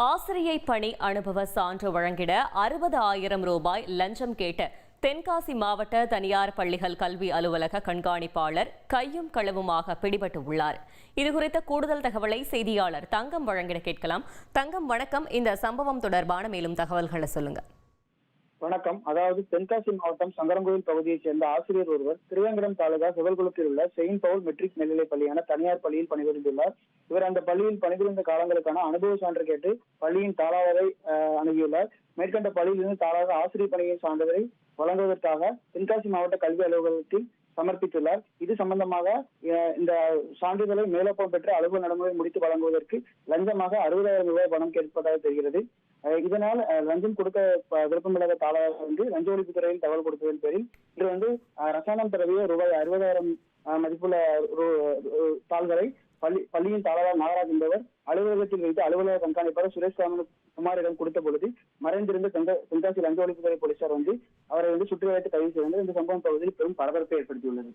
ஆசிரியை பணி அனுபவ சான்று வழங்கிட 60,000 ரூபாய் லஞ்சம் கேட்ட தென்காசி மாவட்ட தனியார் பள்ளிகள் கல்வி அலுவலக கண்காணிப்பாளர் கையும் களவுமாக பிடிபட்டு உள்ளார். இதுகுறித்த கூடுதல் தகவலை செய்தியாளர் தங்கம் வழங்கிட கேட்கலாம். தங்கம், வணக்கம். இந்த சம்பவம் தொடர்பான மேலும் தகவல்களை சொல்லுங்க. வணக்கம். அதாவது தென்காசி மாவட்டம் சங்கரன்கோவில் பகுதியைச் சேர்ந்த ஆசிரியர் ஒருவர் திருவேங்கடம் தாலுகா சிவல்குளத்தில் உள்ள செயின்ட் பவுல் மெட்ரிக் மேல்நிலைப் பள்ளியான தனியார் பள்ளியில் பணிபுரிந்துள்ளார். இவர் அந்த பள்ளியில் பணிபுரிந்த காலங்களுக்கான அனுபவ சான்று கேட்டு பள்ளியின் தாளாளரை அணுகியுள்ளார். மேற்கண்ட பள்ளியிலிருந்து தாளாளர் ஆசிரியர் பணியின் சான்றிதழை வழங்குவதற்காக தென்காசி மாவட்ட கல்வி அலுவலகத்தில் சமர்ப்பித்துள்ளார். இது சம்பந்தமாக இந்த சான்றிதழை மேலோப்பம் பெற்று அலுவலக நடைமுறை முடித்து வழங்குவதற்கு லஞ்சமாக 60,000 ரூபாய் பணம் கேட்பதாக தெரிகிறது. இதனால் லஞ்சம் கொடுக்க விருப்பமில்லாத தாளாளர் லஞ்ச ஒழிப்பு துறையில் தகவல் கொடுத்ததன் பேரில் இன்று ரசாயனம் தடவிய ரூபாய் 60,000 மதிப்புள்ள தாள்களை பள்ளியின் தாளாளர் நாகராஜ் என்பவர் அலுவலகத்தில் வைத்து அலுவலக கண்காணிப்பாளர் சுரேஷ் குமாரிடம் கொடுத்த பொழுது மறைந்திருந்த தென்காசி லஞ்ச ஒழிப்புத்துறை போலீசார் அவரை சுற்றி வைத்து கைது செய்து இந்த சம்பவம் பகுதியில் பெரும் பரபரப்பை ஏற்படுத்தியுள்ளது.